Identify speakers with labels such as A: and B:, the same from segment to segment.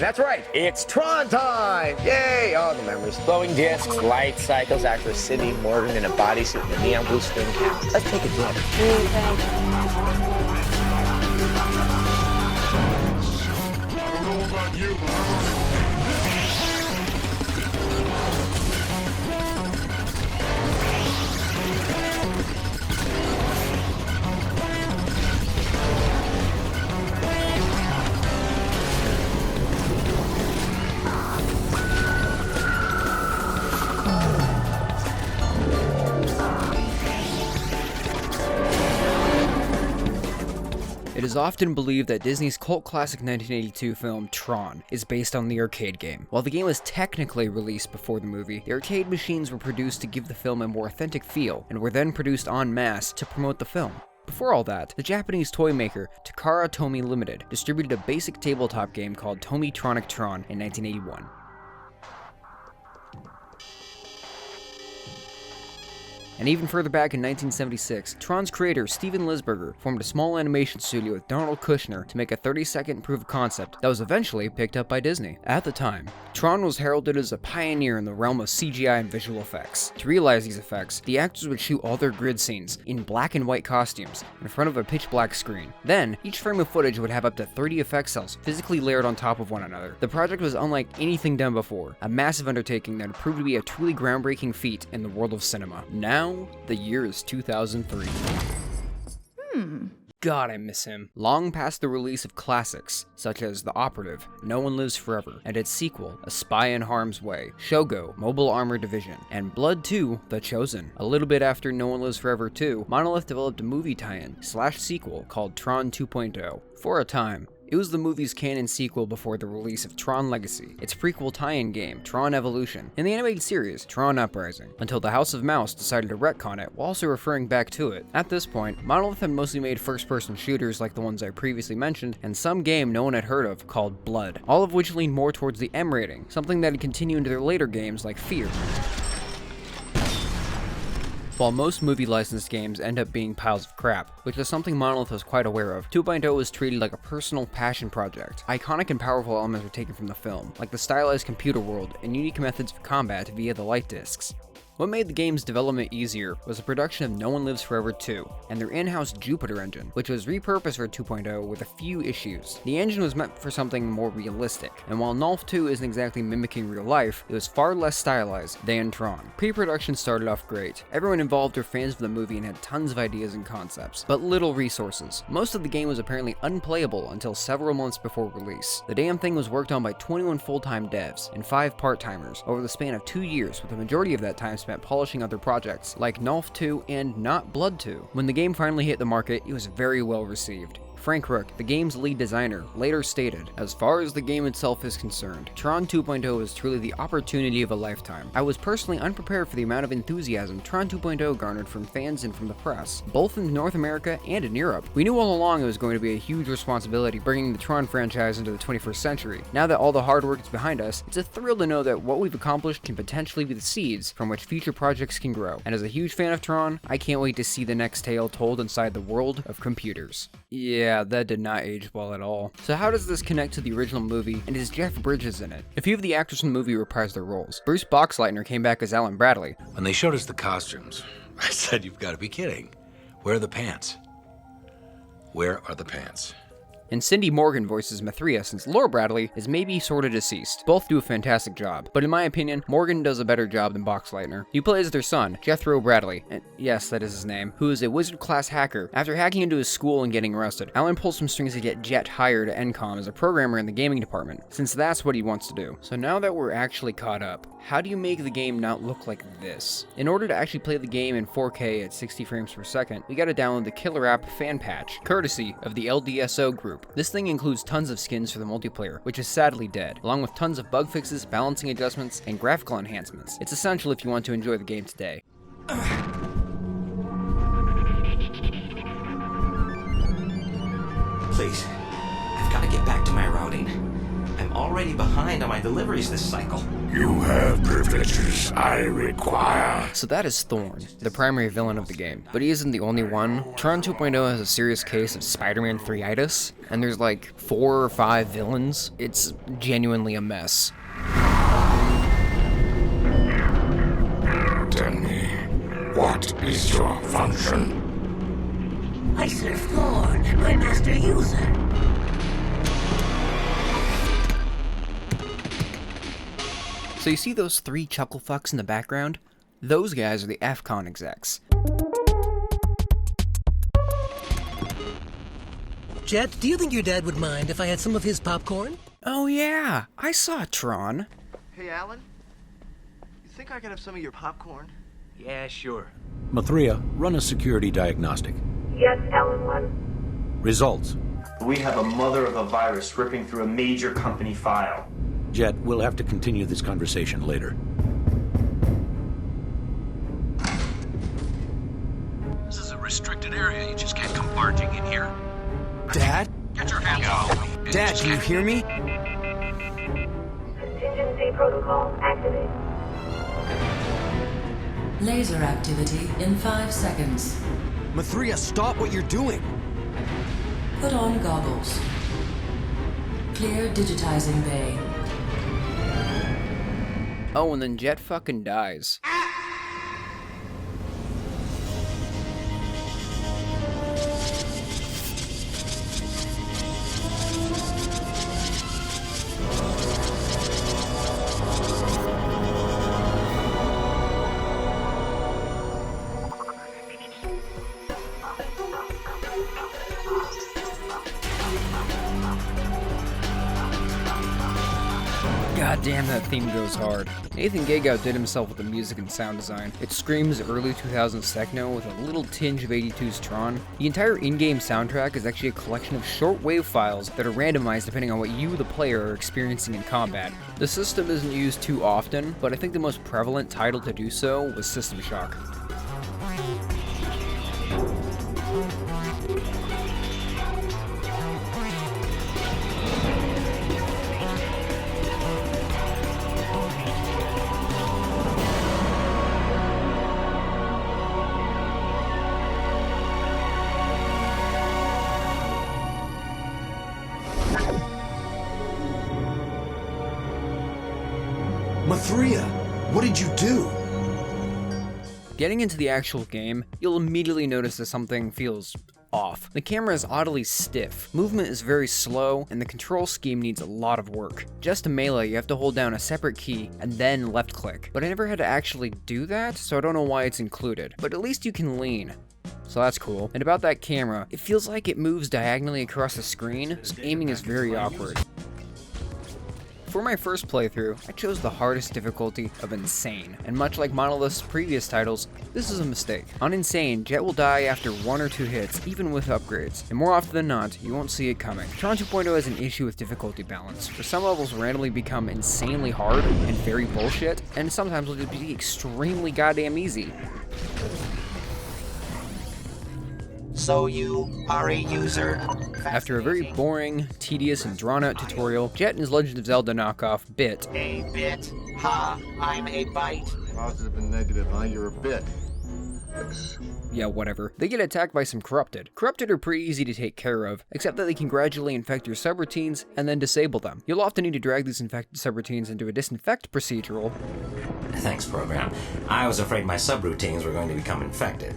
A: That's right, it's Tron time! Yay! All the memories. Glowing discs, light cycles, actress Cindy Morgan in a bodysuit and a neon blue string cap. Let's take a dip.
B: I don't know about you.
C: It is often believed that Disney's cult classic 1982 film Tron is based on the arcade game. While the game was technically released before the movie, the arcade machines were produced to give the film a more authentic feel, and were then produced en masse to promote the film. Before all that, the Japanese toy maker Takara Tomy Limited distributed a basic tabletop game called Tomy-Tronic Tron in 1981. And even further back in 1976, Tron's creator Steven Lisberger formed a small animation studio with Donald Kushner to make a 30-second proof of concept that was eventually picked up by Disney. At the time, Tron was heralded as a pioneer in the realm of CGI and visual effects. To realize these effects, the actors would shoot all their grid scenes in black and white costumes in front of a pitch-black screen. Then, each frame of footage would have up to 30 effect cells physically layered on top of one another. The project was unlike anything done before, a massive undertaking that proved to be a truly groundbreaking feat in the world of cinema. Now, the year is 2003. God, I miss him. Long past the release of classics, such as The Operative, No One Lives Forever, and its sequel, A Spy in Harm's Way, Shogo, Mobile Armor Division, and Blood 2, The Chosen. A little bit after No One Lives Forever 2, Monolith developed a movie tie-in / sequel called Tron 2.0. For a time, it was the movie's canon sequel before the release of Tron Legacy, its prequel tie-in game, Tron Evolution, and the animated series, Tron Uprising, until the House of Mouse decided to retcon it while also referring back to it. At this point, Monolith had mostly made first-person shooters like the ones I previously mentioned, and some game no one had heard of called Blood, all of which leaned more towards the M rating, something that had continued into their later games like Fear. While most movie licensed games end up being piles of crap, which is something Monolith was quite aware of, 2.0 was treated like a personal passion project. Iconic and powerful elements were taken from the film, like the stylized computer world and unique methods of combat via the light discs. What made the game's development easier was the production of No One Lives Forever 2, and their in-house Jupiter engine, which was repurposed for 2.0 with a few issues. The engine was meant for something more realistic, and while NOLF 2 isn't exactly mimicking real life, it was far less stylized than Tron. Pre-production started off great. Everyone involved were fans of the movie and had tons of ideas and concepts, but little resources. Most of the game was apparently unplayable until several months before release. The damn thing was worked on by 21 full-time devs and 5 part-timers over the span of 2 years, with the majority of that time spent polishing other projects like NOLF 2 and Not Blood 2. When the game finally hit the market, it was very well received. Frank Rook, the game's lead designer, later stated, "As far as the game itself is concerned, Tron 2.0 is truly the opportunity of a lifetime. I was personally unprepared for the amount of enthusiasm Tron 2.0 garnered from fans and from the press, both in North America and in Europe. We knew all along it was going to be a huge responsibility bringing the Tron franchise into the 21st century. Now that all the hard work is behind us, it's a thrill to know that what we've accomplished can potentially be the seeds from which future projects can grow. And as a huge fan of Tron, I can't wait to see the next tale told inside the world of computers." Yeah, that did not age well at all. So how does this connect to the original movie, and is Jeff Bridges in it? A few of the actors in the movie reprised their roles. Bruce Boxleitner came back as Alan Bradley.
D: When they showed us the costumes, I said, "You've got to be kidding. Where are the pants? Where are the pants?"
C: And Cindy Morgan voices Mithria, since Laura Bradley is maybe sorta deceased. Both do a fantastic job, but in my opinion, Morgan does a better job than Boxleitner. He plays their son, Jethro Bradley, and yes, that is his name, who is a wizard-class hacker. After hacking into his school and getting arrested, Alan pulls some strings to get Jet hired at Encom as a programmer in the gaming department, since that's what he wants to do. So now that we're actually caught up, how do you make the game not look like this? In order to actually play the game in 4K at 60 frames per second, we gotta download the Killer App Fan Patch, courtesy of the LDSO group. This thing includes tons of skins for the multiplayer, which is sadly dead, along with tons of bug fixes, balancing adjustments, and graphical enhancements. It's essential if you want to enjoy the game today.
E: Please, I've got to get back to my routing. I'm I'm already behind on my deliveries this cycle.
B: You have privileges I require.
C: So that is Thorn, the primary villain of the game. But he isn't the only one. Tron 2.0 has a serious case of Spider-Man 3-itis, and there's like 4 or 5 villains. It's genuinely a mess.
B: Tell me, what is your function?
F: I serve Thorn, my master user.
C: So you see those 3 chuckle fucks in the background? Those guys are the AFCON execs.
G: Jet, do you think your dad would mind if I had some of his popcorn?
C: Oh yeah, I saw Tron.
H: Hey, Alan? You think I could have some of your popcorn?
D: Yeah, sure. Mathria, run a security diagnostic.
I: Yes, Alan 1.
D: Results.
J: We have a mother of a virus ripping through a major company file.
D: Jet, we'll have to continue this conversation later. This is a restricted area. You just can't come barging in here.
K: Dad?
D: Get your hands off me.
K: Dad, do you hear me?
I: Contingency protocol activated.
F: Laser activity in 5 seconds.
K: Mathria, stop what you're doing.
F: Put on goggles. Clear digitizing bay.
C: Oh, and then Jet fucking dies. God damn, that theme goes hard. Nathan Gage outdid himself with the music and sound design. It screams early 2000s techno with a little tinge of 82's Tron. The entire in-game soundtrack is actually a collection of shortwave files that are randomized depending on what you, the player, are experiencing in combat. The system isn't used too often, but I think the most prevalent title to do so was System Shock.
K: Mathria, what did you do?
C: Getting into the actual game, you'll immediately notice that something feels off. The camera is oddly stiff, movement is very slow, and the control scheme needs a lot of work. Just to melee, you have to hold down a separate key and then left click, but I never had to actually do that, so I don't know why it's included. But at least you can lean. So that's cool. And about that camera, it feels like it moves diagonally across the screen, so aiming is very awkward. For my first playthrough, I chose the hardest difficulty of Insane, and much like Monolith's previous titles, this is a mistake. On Insane, Jet will die after 1 or 2 hits, even with upgrades, and more often than not, you won't see it coming. Tron 2.0 has an issue with difficulty balance, where some levels randomly become insanely hard and very bullshit, and sometimes will just be extremely goddamn easy.
E: So you are a user?
C: After a very boring, tedious, and drawn-out tutorial, Jet and his Legend of Zelda knockoff, Bit,
E: A bit? Ha! I'm a bite.
B: Positive and negative, huh? You're a bit.
C: yeah, whatever, they get attacked by some Corrupted. Corrupted are pretty easy to take care of, except that they can gradually infect your subroutines and then disable them. You'll often need to drag these infected subroutines into a disinfect procedural.
E: Thanks, program. I was afraid my subroutines were going to become infected.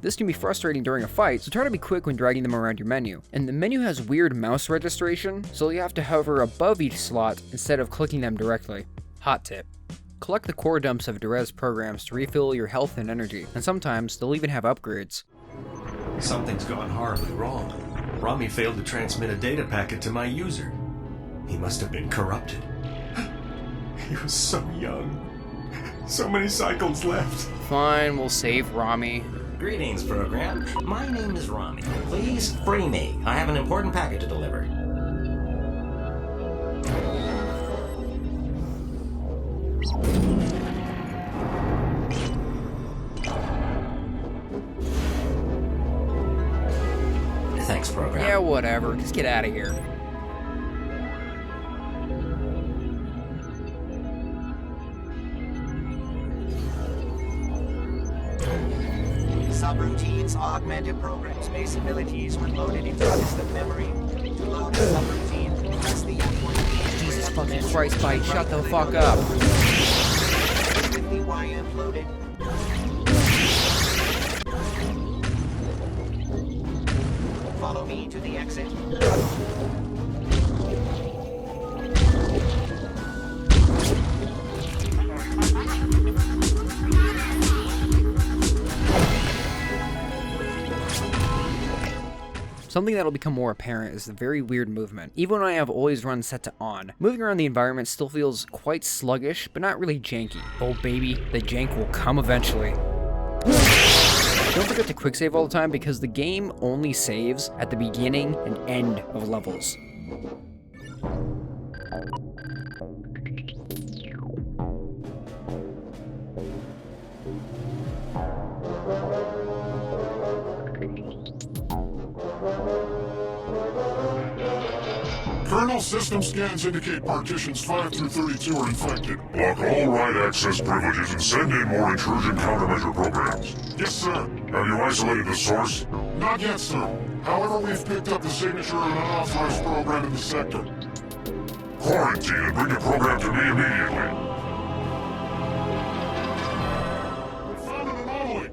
C: This can be frustrating during a fight, so try to be quick when dragging them around your menu. And the menu has weird mouse registration, so you have to hover above each slot instead of clicking them directly. Hot tip. Collect the core dumps of Durez programs to refill your health and energy, and sometimes they'll even have upgrades.
L: Something's gone horribly wrong. Rami failed to transmit a data packet to my user. He must have been corrupted. He was so young. So many cycles left.
C: Fine, we'll save Rami.
E: Greetings, program. My name is Rami. Please free me. I have an important packet to deliver. Thanks, program.
C: Yeah, whatever. Just get out of here.
M: Subroutines, augmented program space abilities when loaded into system memory. To load a subroutine, press the F1 key.
C: Jesus fucking Christ, Bite, shut the fuck up.
M: With the YM loaded. Follow me to the exit.
C: Something that'll become more apparent is the very weird movement. Even when I have always run set to on, moving around the environment still feels quite sluggish, but not really janky. Oh baby, the jank will come eventually. Don't forget to quick save all the time because the game only saves at the beginning and end of levels.
B: Kernel system scans indicate partitions 5 through 32 are infected. Block all write access privileges and send in more intrusion countermeasure programs. Yes, sir. Have you isolated the source? Not yet, sir. However, we've picked up the signature of an unauthorized program in the sector. Quarantine and bring the program to me immediately. We found an anomaly.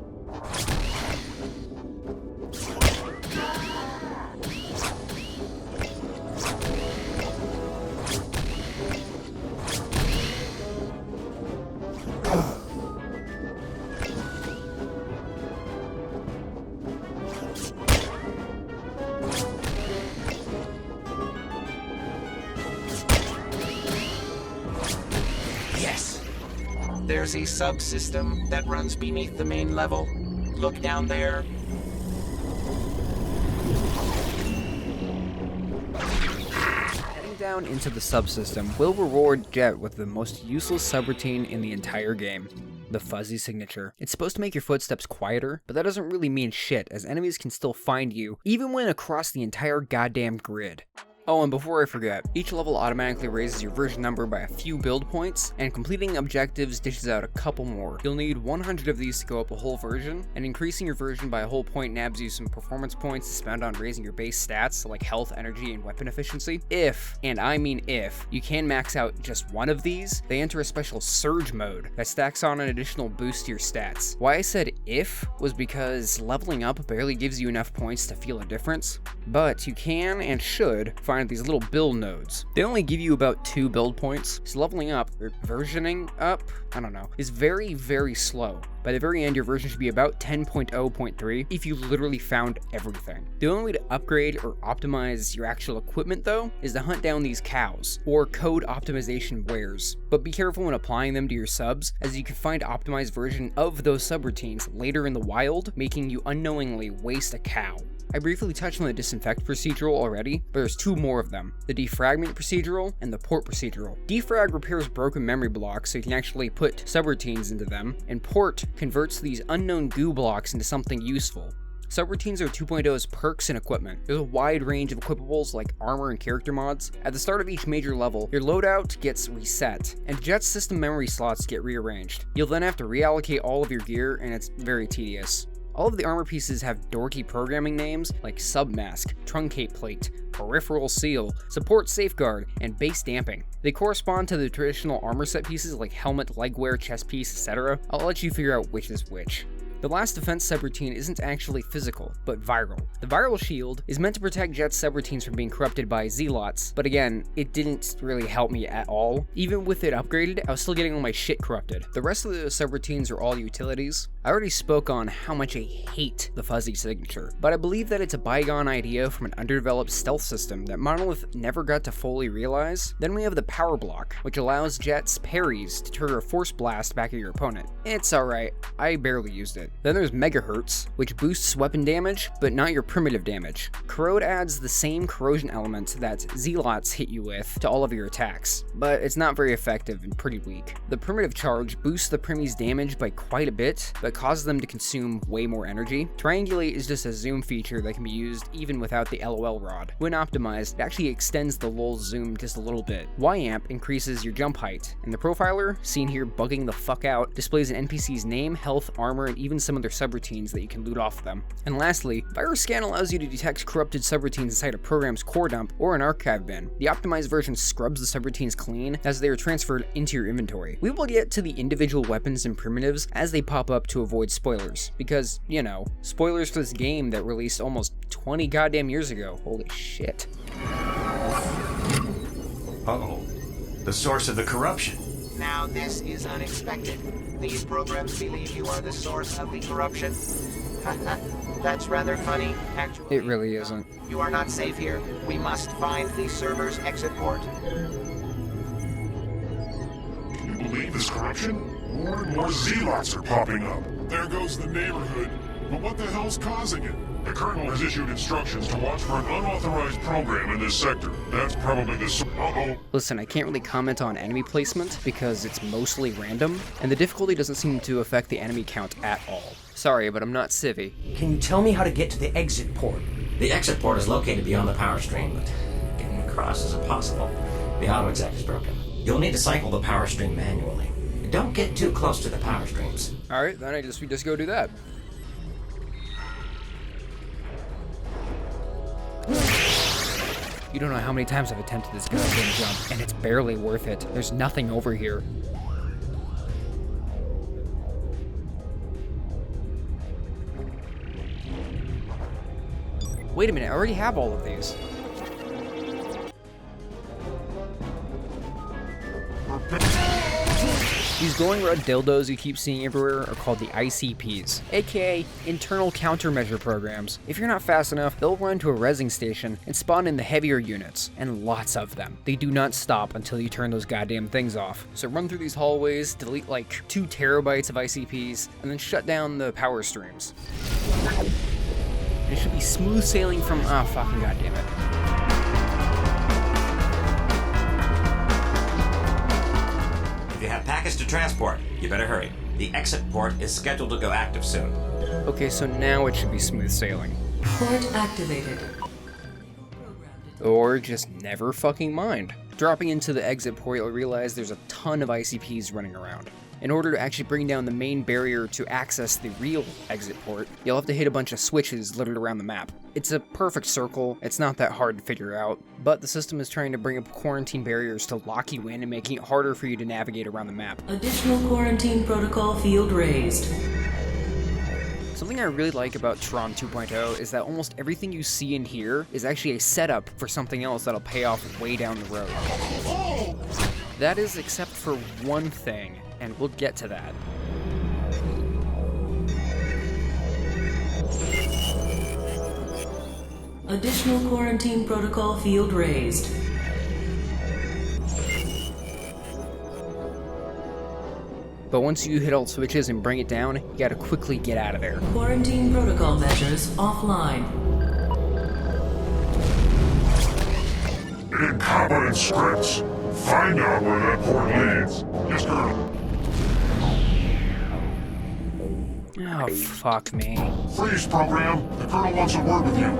M: There's a subsystem that runs beneath the main level. Look down there.
C: Heading down into the subsystem will reward Jet with the most useless subroutine in the entire game. The fuzzy signature. It's supposed to make your footsteps quieter, but that doesn't really mean shit as enemies can still find you even when across the entire goddamn grid. Oh, and before I forget, each level automatically raises your version number by a few build points, and completing objectives dishes out a couple more. You'll need 100 of these to go up a whole version, and increasing your version by a whole point nabs you some performance points to spend on raising your base stats, like health, energy, and weapon efficiency. If, and I mean if, you can max out just one of these, they enter a special surge mode that stacks on an additional boost to your stats. Why I said if was because leveling up barely gives you enough points to feel a difference, but you can and should find these little build nodes. They only give you about 2 build points, so leveling up, or versioning up, I don't know, is very, very slow. By the very end, your version should be about 10.0.3 if you literally found everything. The only way to upgrade or optimize your actual equipment, though, is to hunt down these cows, or code optimization wares. But be careful when applying them to your subs, as you can find optimized version of those subroutines later in the wild, making you unknowingly waste a cow. I briefly touched on the disinfect procedural already, but there's 2 more of them, the defragment procedural and the port procedural. Defrag repairs broken memory blocks so you can actually put subroutines into them, and port converts these unknown goo blocks into something useful. Subroutines are 2.0's perks and equipment. There's a wide range of equipables like armor and character mods. At the start of each major level, your loadout gets reset, and Jet's system memory slots get rearranged. You'll then have to reallocate all of your gear, and it's very tedious. All of the armor pieces have dorky programming names like Submask, Truncate Plate, Peripheral Seal, Support Safeguard, and Base Damping. They correspond to the traditional armor set pieces like Helmet, Legwear, Chest Piece, etc. I'll let you figure out which is which. The last defense subroutine isn't actually physical, but viral. The viral shield is meant to protect Jet's subroutines from being corrupted by zealots, but again, it didn't really help me at all. Even with it upgraded, I was still getting all my shit corrupted. The rest of the subroutines are all utilities. I already spoke on how much I hate the fuzzy signature, but I believe that it's a bygone idea from an underdeveloped stealth system that Monolith never got to fully realize. Then we have the power block, which allows Jet's parries to trigger a force blast back at your opponent. It's alright, I barely used it. Then there's Megahertz, which boosts weapon damage, but not your primitive damage. Corrode adds the same corrosion element that Zealots hit you with to all of your attacks, but it's not very effective and pretty weak. The primitive charge boosts the Primy's damage by quite a bit, but that causes them to consume way more energy. Triangulate is just a zoom feature that can be used even without the LOL rod. When optimized, it actually extends the LOL zoom just a little bit. YAMP increases your jump height, and the profiler, seen here bugging the fuck out, displays an NPC's name, health, armor, and even some of their subroutines that you can loot off them. And lastly, Virus Scan allows you to detect corrupted subroutines inside a program's core dump or an archive bin. The optimized version scrubs the subroutines clean as they are transferred into your inventory. We will get to the individual weapons and primitives as they pop up to avoid spoilers, because, you know, spoilers for this game that released almost 20 goddamn years ago. Holy shit.
L: Uh-oh. The source of the corruption.
M: Now this is unexpected. These programs believe you are the source of the corruption. That's rather funny, actually.
C: It really isn't.
M: You are not safe here. We must find the server's exit port.
B: You believe this corruption? More and more zealots are popping up. There goes the neighborhood. But what the hell's causing it? The Colonel has issued instructions to watch for an unauthorized program in this sector. That's probably the uh-oh.
C: Listen, I can't really comment on enemy placement because it's mostly random, and the difficulty doesn't seem to affect the enemy count at all. Sorry, but I'm not Civvy.
K: Can you tell me how to get to the exit port?
E: The exit port is located beyond the power stream, but getting across is impossible. The auto exec is broken. You'll need to cycle the power stream manually. Don't get too close to the power streams.
C: Alright, then we just go do that. You don't know how many times I've attempted this goddamn jump, and it's barely worth it. There's nothing over here. Wait a minute, I already have all of these. These glowing red dildos you keep seeing everywhere are called the ICPs, aka Internal Countermeasure Programs. If you're not fast enough, they'll run to a resing station and spawn in the heavier units, and lots of them. They do not stop until you turn those goddamn things off. So run through these hallways, delete like 2 terabytes of ICPs, and then shut down the power streams. It should be smooth sailing from, fucking goddamn it.
E: If you have packets to transport, you better hurry. The exit port is scheduled to go active soon.
C: Okay, so now it should be smooth sailing.
N: Port activated.
C: Or just never fucking mind. Dropping into the exit port, you'll realize there's a ton of ICPs running around. In order to actually bring down the main barrier to access the real exit port, you'll have to hit a bunch of switches littered around the map. It's a perfect circle, it's not that hard to figure out, but the system is trying to bring up quarantine barriers to lock you in and making it harder for you to navigate around the map.
N: Additional quarantine protocol field raised.
C: Something I really like about Tron 2.0 is that almost everything you see in here is actually a setup for something else that'll pay off way down the road. That is except for one thing, and we'll get to that.
N: Additional quarantine protocol field raised.
C: But once you hit all the switches and bring it down, you gotta quickly get out of there.
N: Quarantine protocol measures offline.
B: Incompetent scripts. Find out where that port leads. Yes, Colonel.
C: Oh, fuck me.
B: Freeze, program. The Colonel wants a word with you.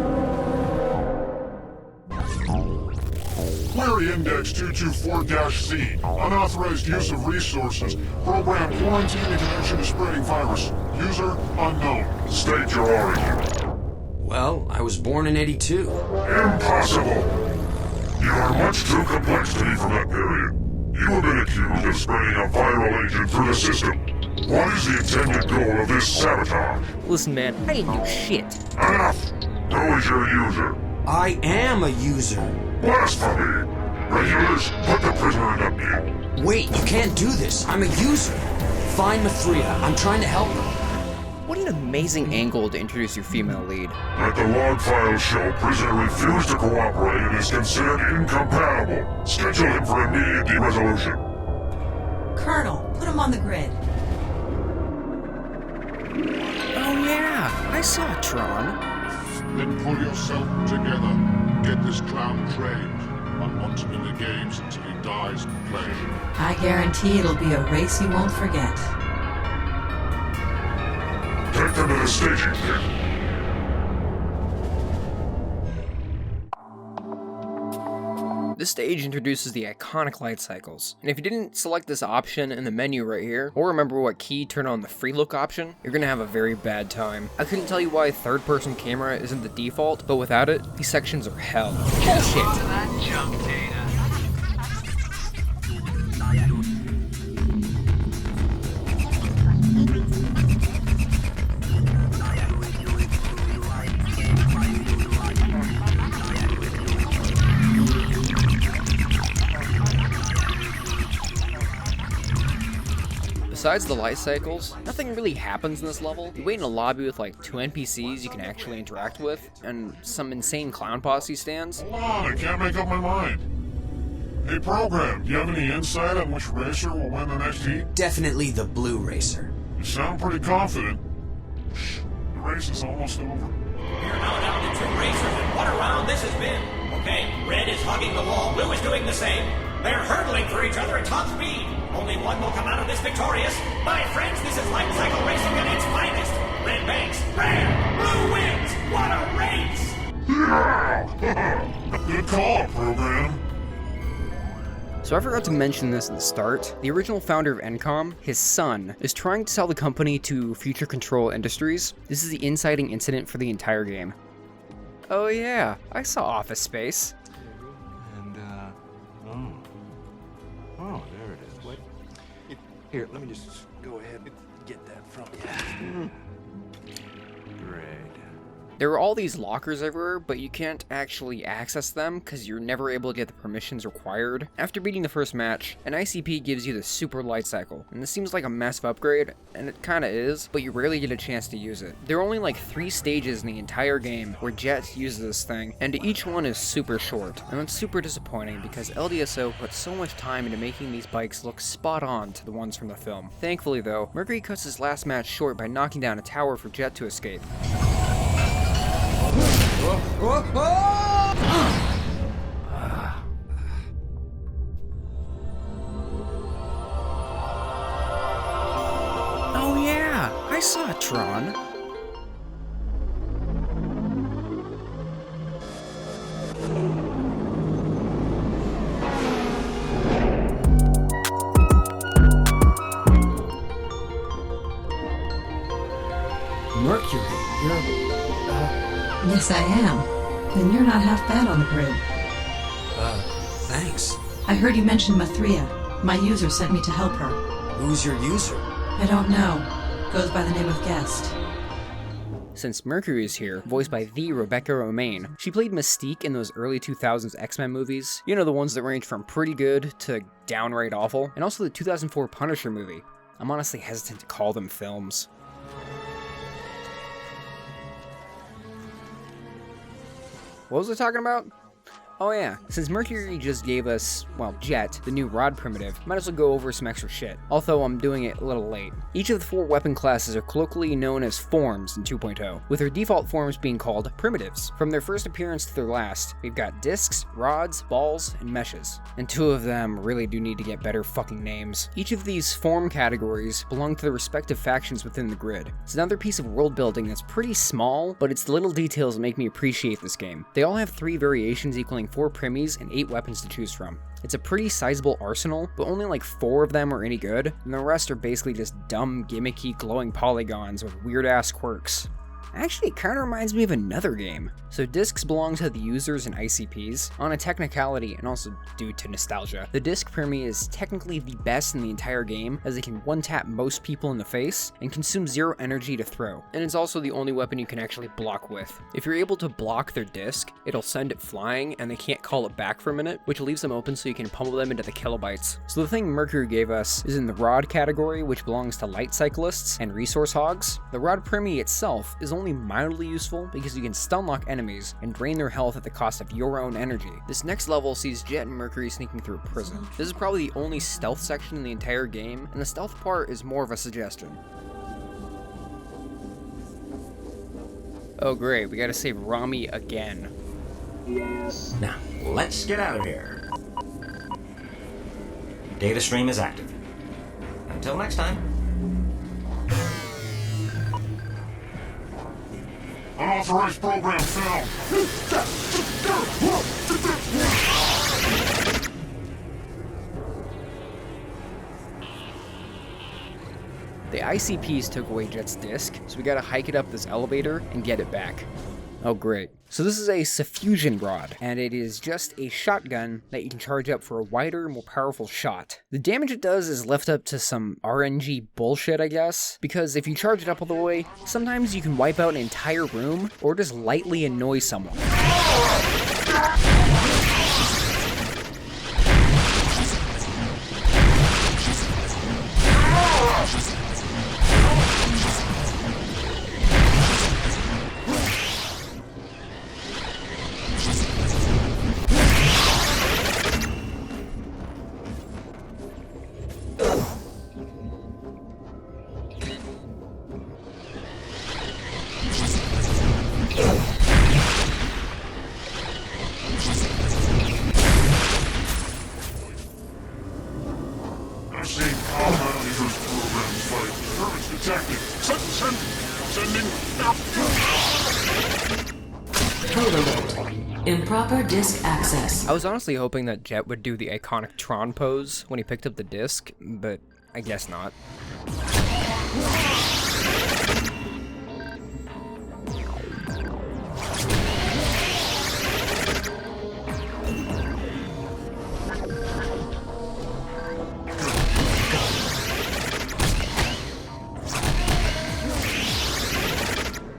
B: Query Index 224-C. Unauthorized use of resources. Program quarantine in connection to spreading virus. User unknown. State your origin.
K: Well, I was born in 82.
B: Impossible! You are much too complex to be from that period. You have been accused of spreading a viral agent through the system. What is the intended goal of this sabotage?
C: Listen, man, I didn't do shit.
B: Enough! Who is your user?
K: I am a user.
B: Blasphemy! Regulars, put the prisoner in a bin.
K: Wait, you can't do this. I'm a user. Find Mathria. I'm trying to help her.
C: What an amazing angle to introduce your female lead.
B: Let the log files show prisoner refused to cooperate and is considered incompatible. Schedule him for immediate de-resolution.
O: Colonel, put him on the grid.
C: Oh yeah, I saw Tron.
B: Then pull yourself together. Get this clown trained. I want him in the games until he dies playing.
O: I guarantee it'll be a race you won't forget.
B: the staging pit.
C: This stage introduces the iconic light cycles, and if you didn't select this option in the menu right here, or remember what key turned on the free look option, you're gonna have a very bad time. I couldn't tell you why third-person camera isn't the default, but without it, these sections are hell. Bullshit! Besides the light cycles, nothing really happens in this level. You wait in a lobby with like 2 NPCs you can actually interact with, and some insane clown posse stands.
B: Hold on, I can't make up my mind. Hey, Program, do you have any insight on which racer will win the next heat?
K: Definitely the blue racer.
B: You sound pretty confident. Shh, the race is almost over.
E: We're now down to 2 racers, and what a round this has been. Okay, Red is hugging the wall, Blue is doing the same. They're hurdling for each other at top speed. Only one will come out of this victorious. My friends, this is light cycle racing at its finest. Red banks, red, Blue wins. What a race!
B: Yeah! Good call, Program.
C: So I forgot to mention this at the start. The original founder of Encom, his son, is trying to sell the company to Future Control Industries. This is the inciting incident for the entire game. Oh yeah, I saw Office Space.
H: And, oh, there it is. What? Here, let me just go ahead and get that from you. Great.
C: There are all these lockers everywhere, but you can't actually access them because you're never able to get the permissions required. After beating the first match, an ICP gives you the super light cycle, and this seems like a massive upgrade, and it kinda is, but you rarely get a chance to use it. There are only like 3 stages in the entire game where Jet uses this thing, and each one is super short, and it's super disappointing because LDSO put so much time into making these bikes look spot on to the ones from the film. Thankfully though, Mercury cuts his last match short by knocking down a tower for Jet to escape. Oh yeah, I saw Tron.
K: Mercury, you're...
O: Yes, I am. Then you're not half bad on the grid.
K: Thanks.
O: I heard you mention Mathria. My user sent me to help her.
K: Who's your user?
O: I don't know. Goes by the name of Guest.
C: Since Mercury is here, voiced by the Rebecca Romaine, she played Mystique in those early 2000s X-Men movies. You know, the ones that range from pretty good to downright awful, and also the 2004 Punisher movie. I'm honestly hesitant to call them films. What was I talking about? Oh yeah, since Mercury just gave us, well, Jet, the new rod primitive, might as well go over some extra shit, although I'm doing it a little late. Each of the 4 weapon classes are colloquially known as forms in 2.0, with their default forms being called primitives. From their first appearance to their last, we've got discs, rods, balls, and meshes. And 2 of them really do need to get better fucking names. Each of these form categories belong to the respective factions within the grid. It's another piece of world building that's pretty small, but it's the little details that make me appreciate this game. They all have 3 variations equaling 4 primis and 8 weapons to choose from. It's a pretty sizable arsenal, but only like 4 of them are any good, and the rest are basically just dumb, gimmicky, glowing polygons with weird-ass quirks. Actually, it kinda reminds me of another game. So discs belong to the users and ICPs. On a technicality, and also due to nostalgia, the disc Primi is technically the best in the entire game, as it can one-tap most people in the face, and consume 0 energy to throw. And it's also the only weapon you can actually block with. If you're able to block their disc, it'll send it flying, and they can't call it back for a minute, which leaves them open so you can pummel them into the kilobytes. So the thing Mercury gave us is in the rod category, which belongs to light cyclists and resource hogs. The rod Primi itself is only mildly useful because you can stun lock enemies and drain their health at the cost of your own energy. This next level sees Jet and Mercury sneaking through a prison. This is probably the only stealth section in the entire game, and the stealth part is more of a suggestion. Oh great, we gotta save Rami again.
E: Now, let's get out of here. Data stream is active. Until next time.
B: Unauthorized program found.
C: The ICPs took away Jet's disc, so we gotta hike it up this elevator and get it back. Oh great. So this is a suffusion rod, and it is just a shotgun that you can charge up for a wider, more powerful shot. The damage it does is left up to some RNG bullshit, I guess, because if you charge it up all the way, sometimes you can wipe out an entire room, or just lightly annoy someone.
B: I've seen combat leaders programs fight. Turrets detected. Sending.
N: Code alert. Improper disk access.
C: I was honestly hoping that Jet would do the iconic Tron pose when he picked up the disc, but I guess not.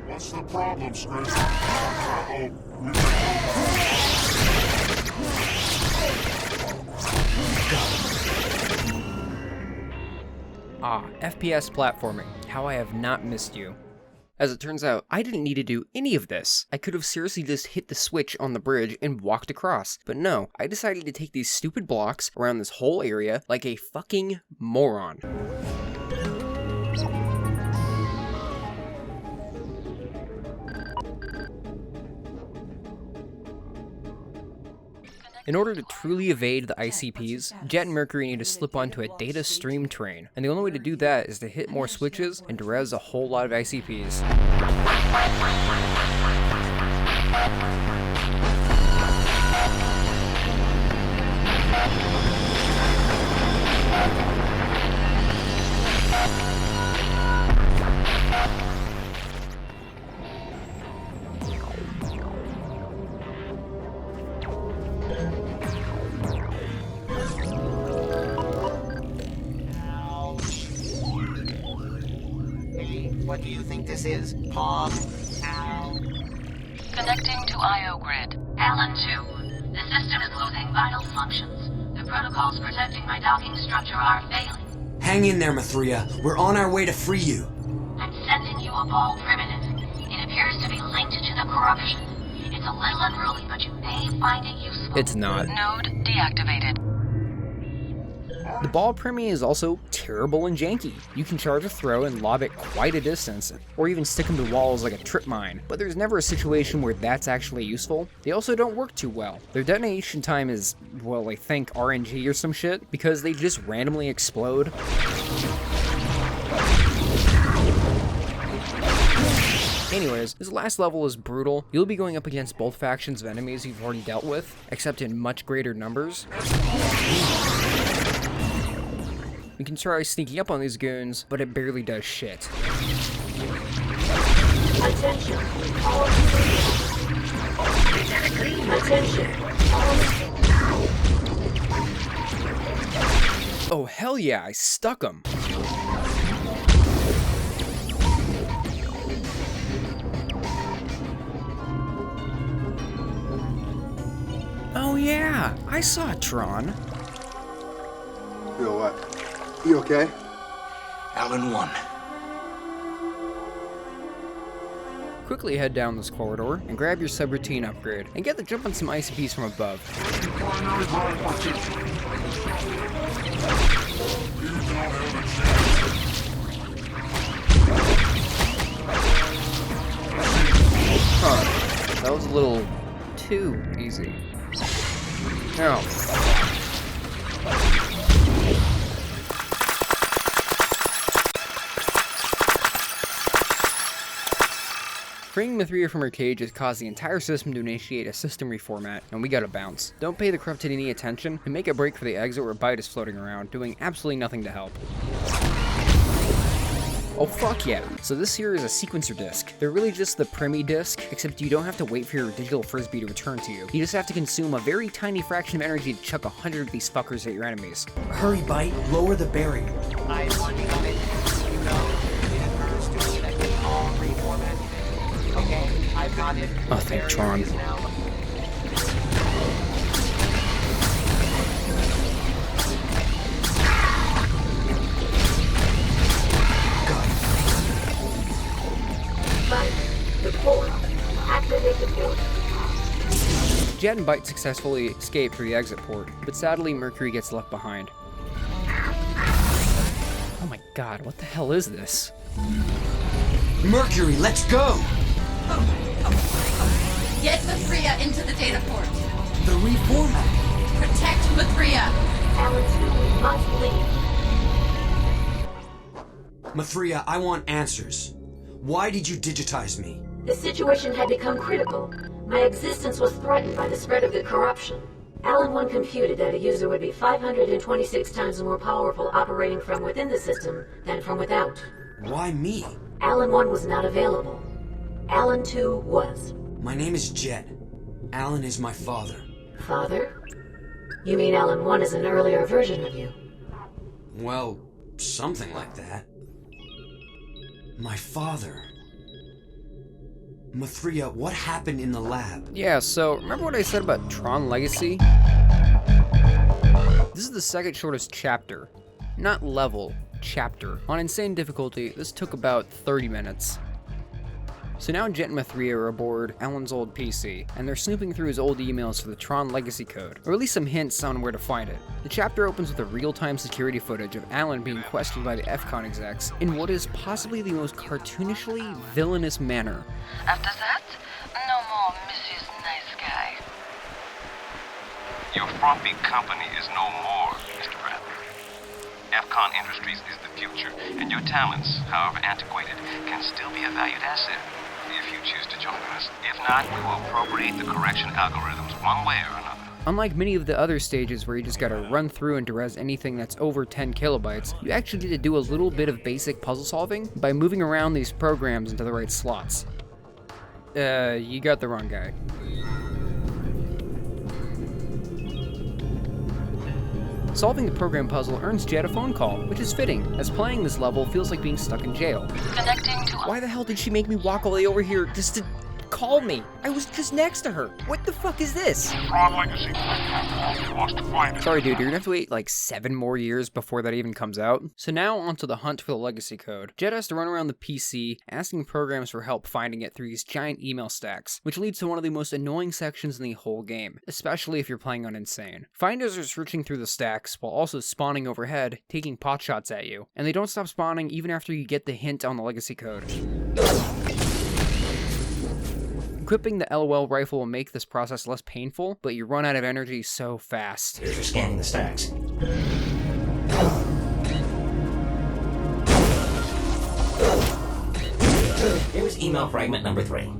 B: What's the problem, Scratch?
C: Ah, FPS platforming. How I have not missed you. As it turns out, I didn't need to do any of this. I could have seriously just hit the switch on the bridge and walked across. But no, I decided to take these stupid blocks around this whole area like a fucking moron. In order to truly evade the ICPs, Jet and Mercury need to slip onto a data stream train, and the only way to do that is to hit more switches and to res a whole lot of ICPs.
M: What do you think this is? Paw?
P: Connecting to IO grid. Alan 2. The system is losing vital functions. The protocols protecting my docking structure are failing.
K: Hang in there, Mithria. We're on our way to free you.
P: I'm sending you a ball primitive. It appears to be linked to the corruption. It's a little unruly, but you may find it useful.
C: It's not.
P: Node deactivated.
C: The ball primi is also terrible and janky. You can charge a throw and lob it quite a distance, or even stick them to walls like a trip mine, but there's never a situation where that's actually useful. They also don't work too well. Their detonation time is, well, I think RNG or some shit, because they just randomly explode. Anyways, this last level is brutal. You'll be going up against both factions of enemies you've already dealt with, except in much greater numbers. You can try sneaking up on these goons, but it barely does shit.
I: Attention. Attention.
C: Oh hell yeah, I stuck him. Oh yeah, I saw Tron.
H: You know what? You okay?
D: Alan 1.
C: Quickly head down this corridor and grab your subroutine upgrade and get the jump on some ICPs from above. Huh, that was a little too easy. Now. Freeing Mithria from her cage has caused the entire system to initiate a system reformat, and we gotta bounce. Don't pay the Corrupted any attention, and make a break for the exit where Bite is floating around, doing absolutely nothing to help. Oh fuck yeah! So this here is a sequencer disc. They're really just the Premi disc, except you don't have to wait for your digital frisbee to return to you. You just have to consume a very tiny fraction of energy to chuck 100 of these fuckers at your enemies.
K: Hurry, Bite, lower the barrier.
M: I want to come in. You know, it occurs to me that we all reformat. Okay, I've got it.
C: Oh, thank Tron. Jet and Bite successfully escape through the exit port, but sadly Mercury gets left behind. Oh my god, what the hell is this?
K: Mercury, let's go!
P: Get Mithria into the data port.
K: The reformat.
P: Protect Mithria.
F: Alan must leave.
K: Mithria, I want answers. Why did you digitize me?
F: The situation had become critical. My existence was threatened by the spread of the corruption. Alan 1 computed that a user would be 526 times more powerful operating from within the system than from without.
K: Why me?
F: Alan 1 was not available. Alan 2 was.
K: My name is Jet. Alan is my father.
F: Father? You mean Alan 1 is an earlier version of you?
K: Well, something like that. My father. Mithria, what happened in the lab?
C: Yeah, so remember what I said about Tron Legacy? This is the second shortest chapter. Not level, chapter. On insane difficulty, this took about 30 minutes. So now Jet and Mithria are aboard Alan's old PC, and they're snooping through his old emails for the Tron Legacy code, or at least some hints on where to find it. The chapter opens with a real-time security footage of Alan being questioned by the FCON execs in what is possibly the most cartoonishly villainous manner.
P: After that, no more Mrs. Nice Guy.
Q: Your frumpy company is no more, Mr. Bradley. FCON Industries is the future, and your talents, however antiquated, can still be a valued asset if you choose to join us. If not, we will appropriate the correction algorithms one way or another.
C: Unlike many of the other stages where you just gotta run through and derez anything that's over 10 kilobytes, you actually get to do a little bit of basic puzzle solving by moving around these programs into the right slots. You got the wrong guy. Solving the program puzzle earns Jet a phone call, which is fitting, as playing this level feels like being stuck in jail.
P: Connecting to...
C: Why the hell did she make me walk all the way over here just to call me? I was just next to her. What the fuck is this?
B: Tron Legacy wants to find it.
C: Sorry dude, you're gonna have to wait like 7 more years before that even comes out. So now onto the hunt for the legacy code. Jet has to run around the PC, asking programs for help finding it through these giant email stacks, which leads to one of the most annoying sections in the whole game, especially if you're playing on Insane. Finders are searching through the stacks while also spawning overhead, taking pot shots at you, and they don't stop spawning even after you get the hint on the legacy code. Equipping the LOL rifle will make this process less painful, but you run out of energy so fast.
E: Here's for scanning the stacks. Here's email fragment number 3.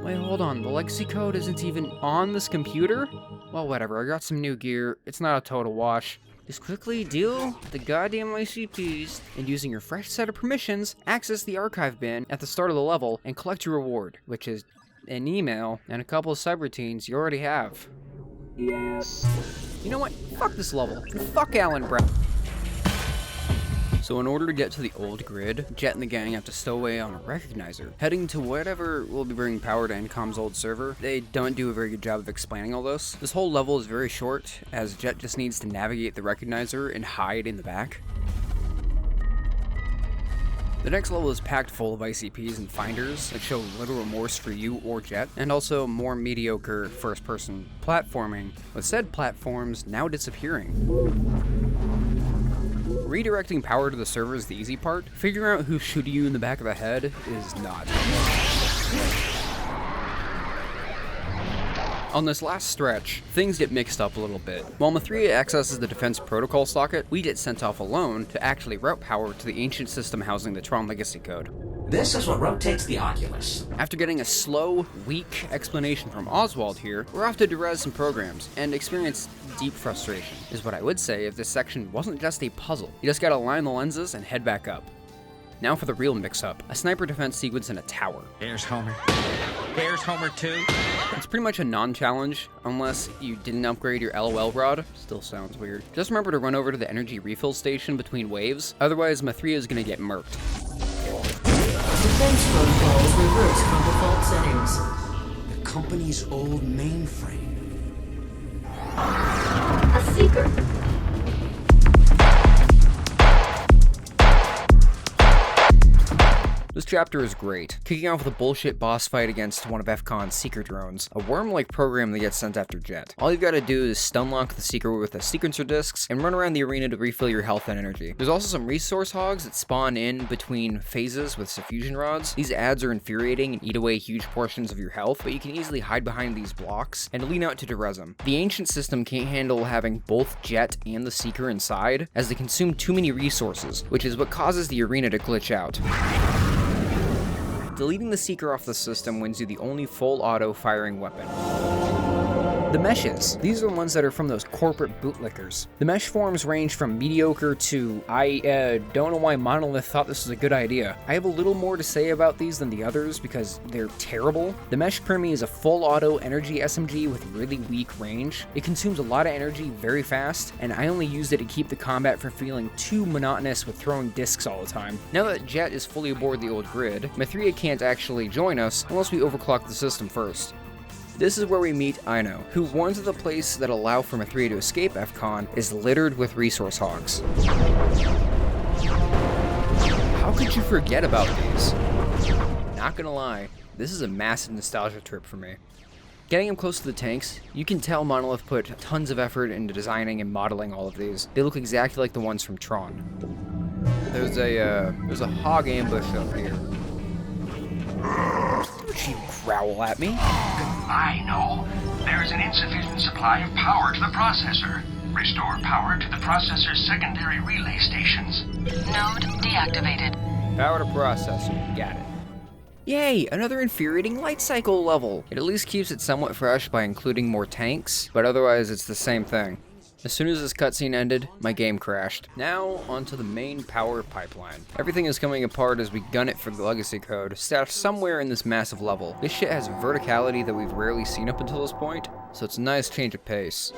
C: Wait, hold on, the legacy code isn't even on this computer? Well, whatever, I got some new gear, it's not a total wash. Just quickly deal with the goddamn ICPs, and using your fresh set of permissions, access the archive bin at the start of the level and collect your reward, which is an email and a couple of subroutines you already have. Yes. You know what? Fuck this level. Fuck Alan Brown. So in order to get to the old grid, Jet and the gang have to stow away on a recognizer, heading to whatever will be bringing power to Encom's old server. They don't do a very good job of explaining all this. This whole level is very short, as Jet just needs to navigate the recognizer and hide in the back. The next level is packed full of ICPs and finders that show little remorse for you or Jet, and also more mediocre first-person platforming, with said platforms now disappearing. Redirecting power to the server is the easy part. Figuring out who's shooting you in the back of the head is not. On this last stretch, things get mixed up a little bit. While Mithria accesses the defense protocol socket, we get sent off alone to actually route power to the ancient system housing the Tron Legacy code.
K: This is what rotates the oculus.
C: After getting a slow, weak explanation from Oswald here, we're off to derez some programs and experience deep frustration, is what I would say if this section wasn't just a puzzle. You just gotta line the lenses and head back up. Now for the real mix-up, a sniper defense sequence in a tower.
R: There's Homer. There's Homer too.
C: It's pretty much a non-challenge, unless you didn't upgrade your LOL rod. Still sounds weird. Just remember to run over to the energy refill station between waves, otherwise Mathria is gonna get murked.
N: Defense protocols reversed from default settings.
K: The company's old mainframe.
F: A seeker.
C: This chapter is great, kicking off with a bullshit boss fight against one of FCON's Seeker drones, a worm-like program that gets sent after Jet. All you've got to do is stun-lock the Seeker with the sequencer discs and run around the arena to refill your health and energy. There's also some resource hogs that spawn in between phases with suffusion rods. These ads are infuriating and eat away huge portions of your health, but you can easily hide behind these blocks and lean out to derez them. The ancient system can't handle having both Jet and the Seeker inside, as they consume too many resources, which is what causes the arena to glitch out. Deleting the Seeker off the system wins you the only full auto firing weapon. The meshes. These are the ones that are from those corporate bootlickers. The mesh forms range from mediocre to I don't know why Monolith thought this was a good idea. I have a little more to say about these than the others because they're terrible. The Mesh Primi is a full auto energy SMG with really weak range. It consumes a lot of energy very fast, and I only used it to keep the combat from feeling too monotonous with throwing discs all the time. Now that Jet is fully aboard the old grid, Mathria can't actually join us unless we overclock the system first. This is where we meet Ino, who warns that the place that allow for Mathria to escape FCON is littered with resource hogs. How could you forget about these? Not gonna lie, this is a massive nostalgia trip for me. Getting him close to the tanks, you can tell Monolith put tons of effort into designing and modeling all of these. They look exactly like the ones from Tron. There's a hog ambush up here. Don't you growl at me.
Q: I know. There is an insufficient supply of power to the processor. Restore power to the processor's secondary relay stations.
P: Node deactivated.
C: Power to processor. Got it. Yay, another infuriating light cycle level. It at least keeps it somewhat fresh by including more tanks, but otherwise it's the same thing. As soon as this cutscene ended, my game crashed. Now, onto the main power pipeline. Everything is coming apart as we gun it for the legacy code, stashed somewhere in this massive level. This shit has verticality that we've rarely seen up until this point, so it's a nice change of pace.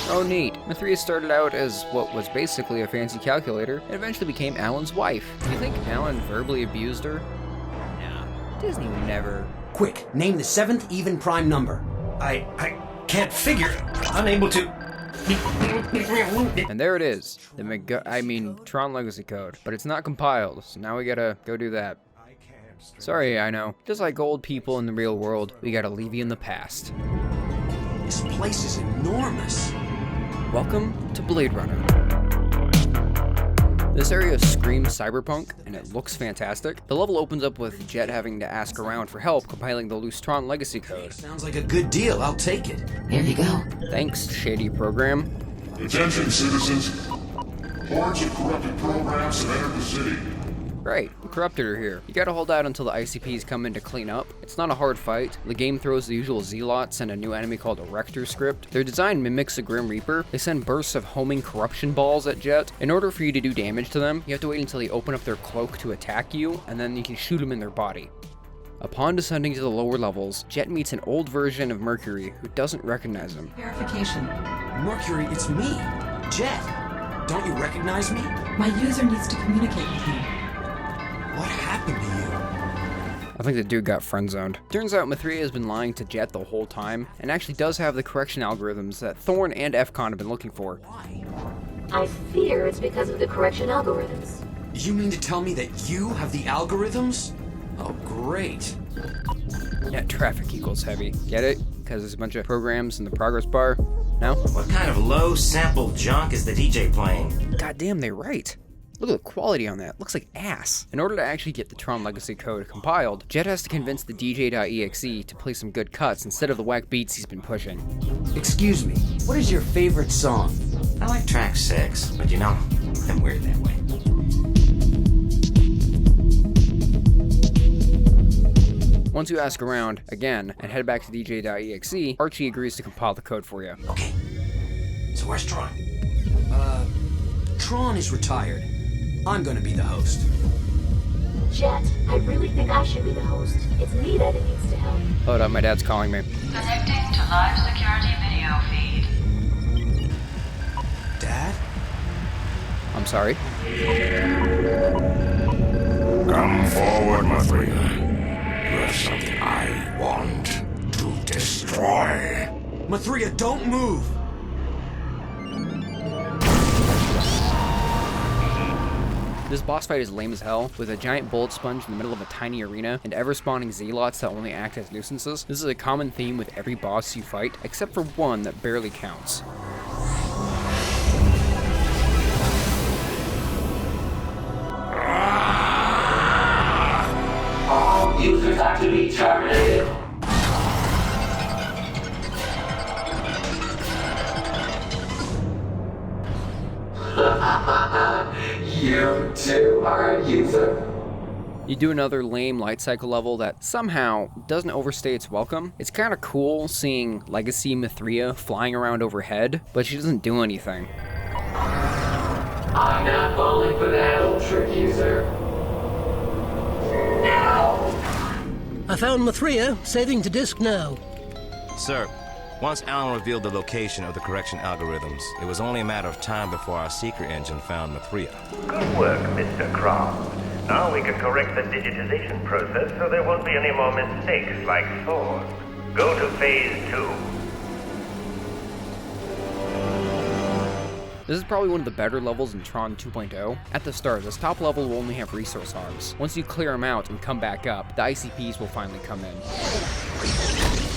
C: Oh neat, Mathria started out as what was basically a fancy calculator, and eventually became Alan's wife. Do you think Alan verbally abused her? Nah, Disney would never.
K: Quick, name the 7th even prime number.
L: I can't figure. Unable to.
C: And there it is, the Tron Legacy Code, but it's not compiled, so now we gotta go do that. Sorry, I know. Just like old people in the real world, we gotta leave you in the past.
K: This place is enormous.
C: Welcome to Blade Runner. This area screams cyberpunk, and it looks fantastic. The level opens up with Jet having to ask around for help compiling the loose Tron Legacy Code.
K: Sounds like a good deal, I'll take it.
O: Here you go.
C: Thanks, shady program.
B: Attention, citizens. Hordes of corrupted programs have entered the city.
C: Right, the Corrupted are here. You gotta hold out until the ICPs come in to clean up. It's not a hard fight. The game throws the usual Zealots and a new enemy called a Rector script. Their design mimics the Grim Reaper. They send bursts of homing corruption balls at Jet. In order for you to do damage to them, you have to wait until they open up their cloak to attack you, and then you can shoot them in their body. Upon descending to the lower levels, Jet meets an old version of Mercury who doesn't recognize him.
O: Verification.
K: Mercury, it's me, Jet. Don't you recognize me?
O: My user needs to communicate with you.
K: What happened to you?
C: I think the dude got friend-zoned. Turns out Mathria has been lying to Jet the whole time, and actually does have the correction algorithms that Thorn and FCON have been looking for.
K: Why?
F: I fear it's because of the correction algorithms.
K: You mean to tell me that you have the algorithms? Oh, great.
C: Net traffic equals heavy. Get it? Because there's a bunch of programs in the progress bar. No?
R: What kind of low sample junk is the DJ playing?
C: Goddamn, they're right. Look at the quality on that. Looks like ass. In order to actually get the Tron Legacy Code compiled, Jet has to convince the DJ.exe to play some good cuts instead of the whack beats he's been pushing.
K: Excuse me, what is your favorite song?
R: I like track 6, but you know, I'm weird that way.
C: Once you ask around, again, and head back to dj.exe, Archie agrees to compile the code for you.
K: Okay. So where's Tron? Tron is retired. I'm gonna be the host.
F: Jet, I really think I should be the host. It's me that it needs to help.
C: Hold up, my dad's calling me.
P: Connecting to live security video feed.
K: Dad?
C: I'm sorry?
B: Come forward, Mathria. You have something I want to destroy.
K: Mathria, don't move!
C: This boss fight is lame as hell, with a giant bullet sponge in the middle of a tiny arena, and ever-spawning zealots that only act as nuisances. This is a common theme with every boss you fight, except for one that barely counts.
E: All users have to be terminated. You too are a user.
C: You do another lame light cycle level that somehow doesn't overstay its welcome. It's kind of cool seeing Legacy Mathria flying around overhead, but she doesn't do anything.
E: I'm not falling for that old trick user. Now!
G: I found Mathria, saving to disk now.
R: Sir, once Alan revealed the location of the correction algorithms, it was only a matter of time before our seeker engine found Mathria.
S: Good work, Mr. Croft. Now we can correct the digitization process so there won't be any more mistakes like Thorn. Go to Phase 2.
C: This is probably one of the better levels in Tron 2.0. At the start, this top level will only have resource hogs. Once you clear them out and come back up, the ICPs will finally come in.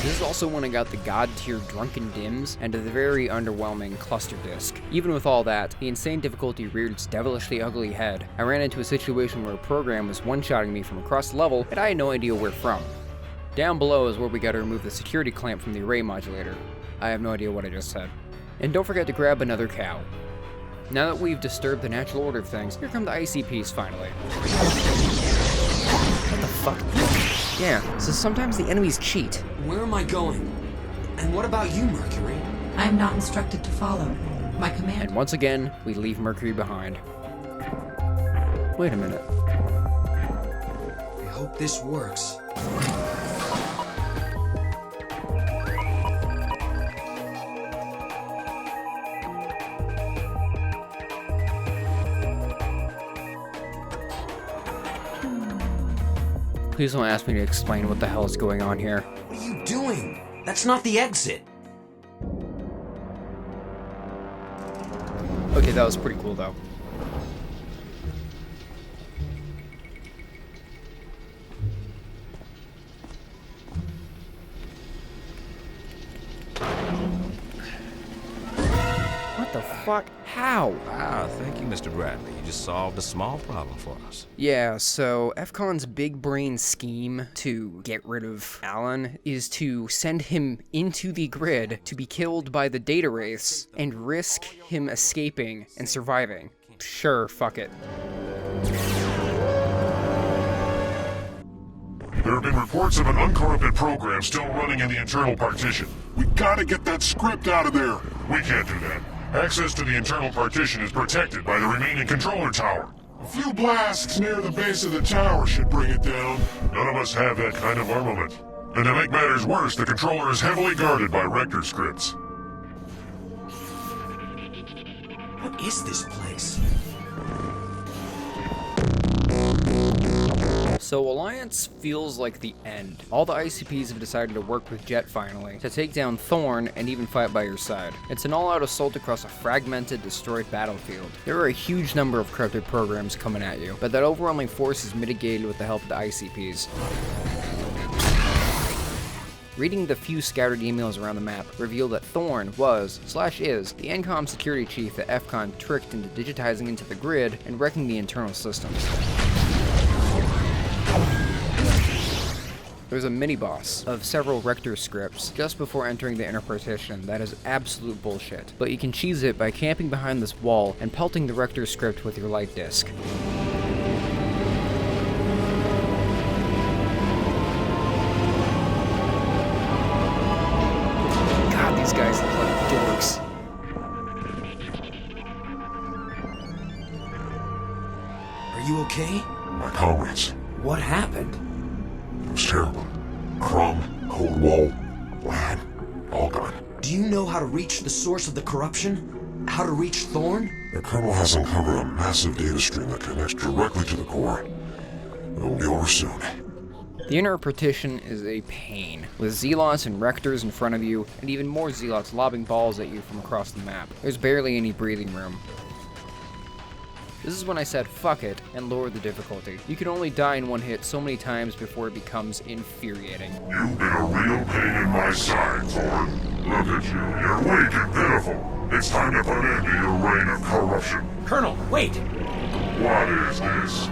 C: This is also when I got the god tier Drunken Dims and the very underwhelming Cluster Disc. Even with all that, the insane difficulty reared its devilishly ugly head. I ran into a situation where a program was one-shotting me from across the level, and I had no idea where from. Down below is where we gotta remove the security clamp from the array modulator. I have no idea what I just said. And don't forget to grab another cow. Now that we've disturbed the natural order of things, here come the ICPs finally. What the fuck? Yeah, so sometimes the enemies cheat.
K: Where am I going? And what about you, Mercury?
O: I am not instructed to follow. My command...
C: And once again, we leave Mercury behind. Wait a minute.
K: I hope this works.
C: Please don't ask me to explain what the hell is going on here.
K: What are you doing? That's not the exit.
C: Okay, that was pretty cool though. What the fuck? How?
R: Wow, thank you, Mr. Bradley. You just solved a small problem for us.
C: Yeah, so FCON's big brain scheme to get rid of Alan is to send him into the grid to be killed by the data race and risk him escaping and surviving. Sure, fuck it.
B: There have been reports of an uncorrupted program still running in the internal partition. We gotta get that script out of there. We can't do that. Access to the internal partition is protected by the remaining controller tower. A few blasts near the base of the tower should bring it down. None of us have that kind of armament. And to make matters worse, the controller is heavily guarded by Rector scripts.
K: What is this place?
C: So Alliance feels like the end. All the ICPs have decided to work with Jet finally, to take down Thorn and even fight by your side. It's an all-out assault across a fragmented, destroyed battlefield. There are a huge number of corrupted programs coming at you, but that overwhelming force is mitigated with the help of the ICPs. Reading the few scattered emails around the map revealed that Thorn was/is the ENCOM security chief that FCON tricked into digitizing into the grid and wrecking the internal systems. There's a mini-boss of several Rector scripts just before entering the inner partition that is absolute bullshit, but you can cheese it by camping behind this wall and pelting the Rector script with your light disc.
K: You okay?
B: My comrades.
K: What happened?
B: It was terrible. Crumb, Cold Wall, Lad, all gone.
K: Do you know how to reach the source of the corruption? How to reach Thorn?
B: The Colonel has uncovered a massive data stream that connects directly to the core. It'll be over soon.
C: The inner partition is a pain, with Zealots and Rectors in front of you, and even more Zealots lobbing balls at you from across the map. There's barely any breathing room. This is when I said fuck it and lowered the difficulty. You can only die in one hit so many times before it becomes infuriating.
B: You've been a real pain in my side, Thorn. Look at you, you're weak and pitiful. It's time to put an end to your reign of corruption.
E: Colonel, wait!
B: What is this?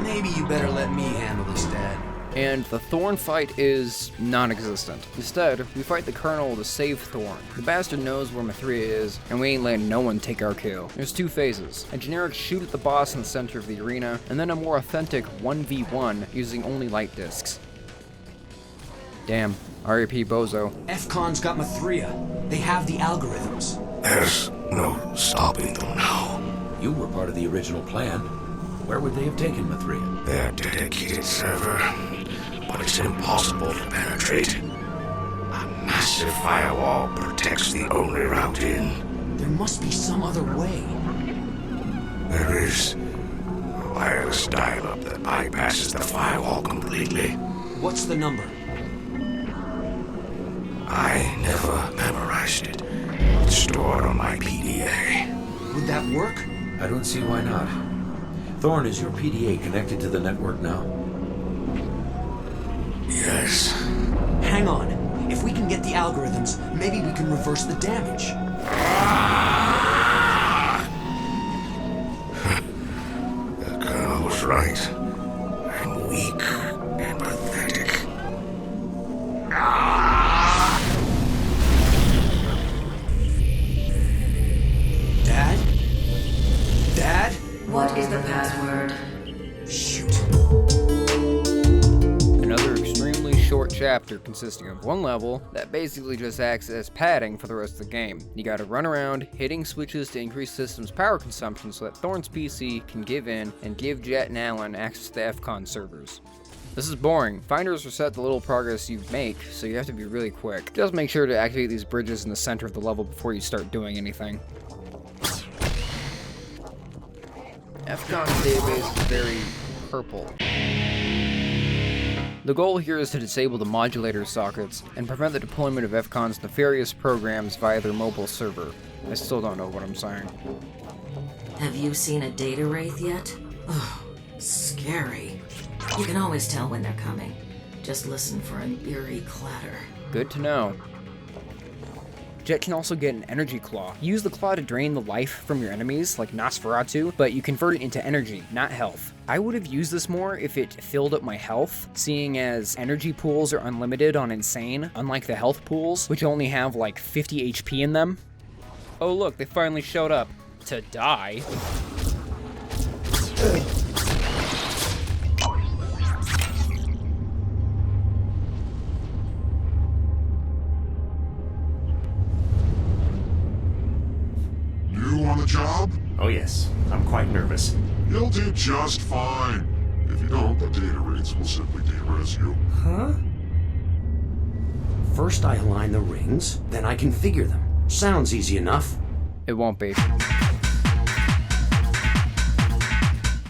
K: Maybe you better let me handle this, Dad.
C: And the Thorn fight is non-existent. Instead, we fight the Colonel to save Thorn. The bastard knows where Mithria is, and we ain't letting no one take our kill. There's two phases. A generic shoot at the boss in the center of the arena, and then a more authentic 1v1 using only light discs. Damn, R.I.P. Bozo.
K: FCON's got Mithria. They have the algorithms.
D: There's no stopping them now.
R: You were part of the original plan. Where would they have taken Mithria?
D: Their dedicated server, but it's impossible to penetrate. A massive firewall protects the only route in.
K: There must be some other way.
D: There is a wireless dial-up that bypasses the firewall completely.
K: What's the number?
D: I never memorized it. It's stored on my PDA.
K: Would that work?
R: I don't see why not. Thorn, is your PDA connected to the network now?
D: Yes.
K: Hang on. If we can get the algorithms, maybe we can reverse the damage.
D: The Colonel was right. I'm weak and pathetic.
K: Dad? Dad?
I: What is the password?
K: Shoot.
C: Another extremely short chapter consisting of one level that basically just acts as padding for the rest of the game. You gotta run around, hitting switches to increase system's power consumption so that Thorn's PC can give in and give Jet and Alan access to the FCON servers. This is boring. Finders reset the little progress you make, so you have to be really quick. Just make sure to activate these bridges in the center of the level before you start doing anything. FCON's database is very purple. The goal here is to disable the modulator sockets and prevent the deployment of FCON's nefarious programs via their mobile server. I still don't know what I'm saying.
I: Have you seen a data wraith yet? Oh, scary. You can always tell when they're coming. Just listen for an eerie clatter.
C: Good to know. Jet can also get an energy claw. Use the claw to drain the life from your enemies, like Nosferatu, but you convert it into energy, not health. I would have used this more if it filled up my health, seeing as energy pools are unlimited on Insane, unlike the health pools, which only have like 50 HP in them. Oh look, they finally showed up. To die.
B: On the job?
L: Oh yes, I'm quite nervous.
B: You'll do just fine. If you don't, the data wraiths will simply de-res you.
K: Huh? First I align the rings, then I configure them. Sounds easy enough.
C: It won't be.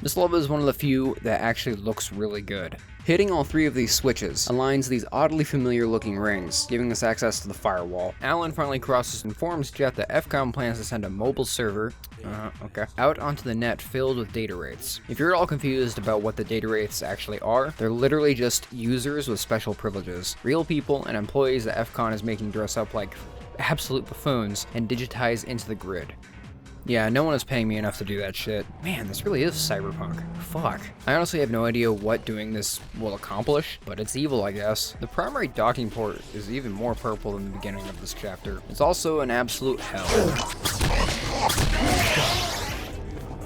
C: This level is one of the few that actually looks really good. Hitting all three of these switches aligns these oddly familiar looking rings, giving us access to the firewall. Alan finally crosses and informs Jet that FCON plans to send a mobile server out onto the net filled with data wraiths. If you're at all confused about what the data wraiths actually are, they're literally just users with special privileges. Real people and employees that FCON is making dress up like absolute buffoons and digitize into the grid. Yeah, no one is paying me enough to do that shit. Man, this really is cyberpunk. Fuck. I honestly have no idea what doing this will accomplish, but it's evil, I guess. The primary docking port is even more purple than the beginning of this chapter. It's also an absolute hell.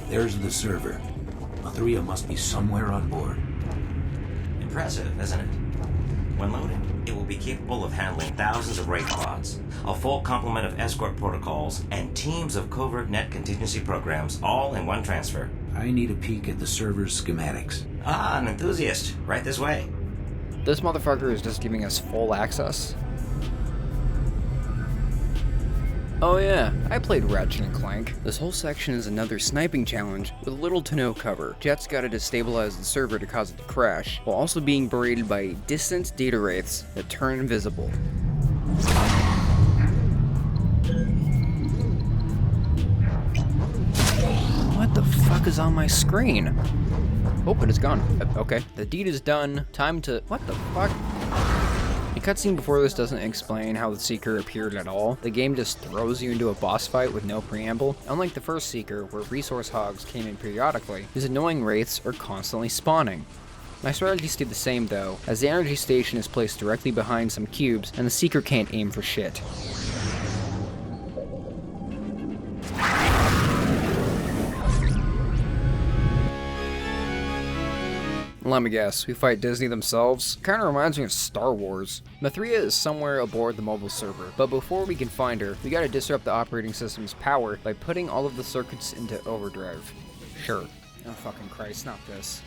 K: There's the server. Mithria must be somewhere on board.
E: Impressive, isn't it? When loaded,
R: It will be capable of handling thousands of Wraith pods, a full complement of escort protocols, and teams of covert net contingency programs, all in one transfer.
K: I need a peek at the server's schematics.
R: Ah, an enthusiast. Right this way.
C: This motherfucker is just giving us full access. Oh yeah, I played Ratchet & Clank. This whole section is another sniping challenge with little to no cover. Jet's gotta destabilize the server to cause it to crash, while also being berated by distant data wraiths that turn invisible. What the fuck is on my screen? Oh, but it's gone. Okay, the deed is done. Time to... What the fuck? The cutscene before this doesn't explain how the Seeker appeared at all. The game just throws you into a boss fight with no preamble. Unlike the first Seeker, where resource hogs came in periodically, these annoying wraiths are constantly spawning. My strategy stayed the same though, as the energy station is placed directly behind some cubes, and the Seeker can't aim for shit. Let me guess, we fight Disney themselves? Kinda reminds me of Star Wars. Mithria is somewhere aboard the mobile server, but before we can find her, we gotta disrupt the operating system's power by putting all of the circuits into overdrive. Sure. Oh fucking Christ, not this.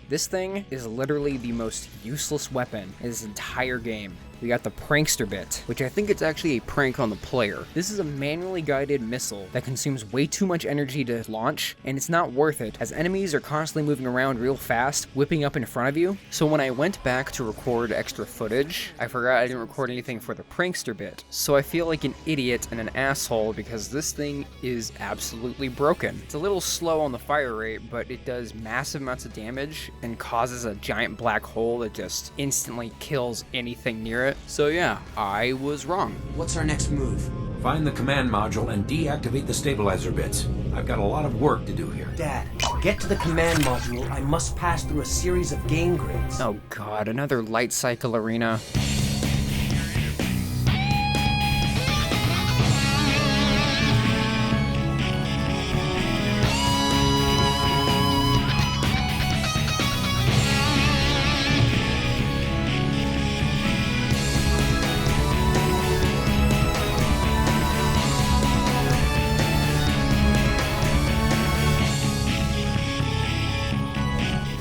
C: This thing is literally the most useless weapon in this entire game. We got the prankster bit, which I think it's actually a prank on the player. This is a manually guided missile that consumes way too much energy to launch, and it's not worth it, as enemies are constantly moving around real fast, whipping up in front of you. So when I went back to record extra footage, I forgot I didn't record anything for the prankster bit. So I feel like an idiot and an asshole because this thing is absolutely broken. It's a little slow on the fire rate, but it does massive amounts of damage and causes a giant black hole that just instantly kills anything near it. So yeah, I was wrong.
K: What's our next move? Find the command module and deactivate the stabilizer bits. I've got a lot of work to do here.
G: Dad, get to the command module. I must pass through a series of game grids.
C: Oh god, another light cycle arena.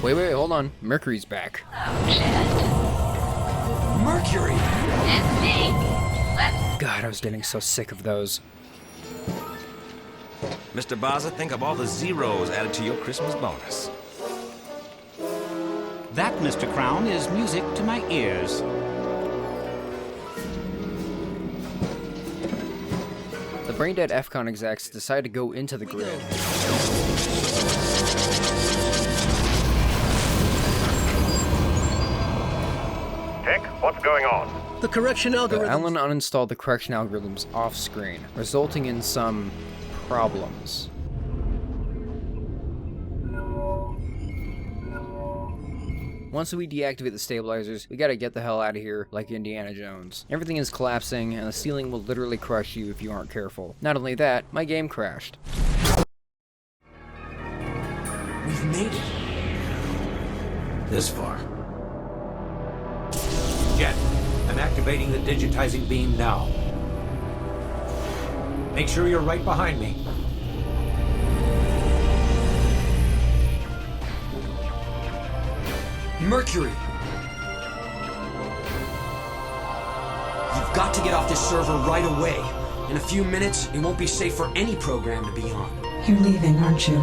C: Wait, hold on. Mercury's back.
K: Mercury!
P: It's me. Let's...
C: God, I was getting so sick of those.
R: Mr. Baza, think of all the zeros added to your Christmas bonus.
T: That, Mr. Crown, is music to my ears.
C: The brain-dead FCON execs decide to go into the grid.
S: Tech, what's going on?
G: The correction algorithm.
C: Alan uninstalled the correction algorithms off-screen, resulting in some problems. Once we deactivate the stabilizers, we gotta get the hell out of here like Indiana Jones. Everything is collapsing, and the ceiling will literally crush you if you aren't careful. Not only that, my game crashed.
K: We've made it. This far. Jet, I'm activating the digitizing beam now. Make sure you're right behind me.
T: Mercury! You've got to get off this server right away. In a few minutes, it won't be safe for any program to be on.
O: You're leaving, aren't you?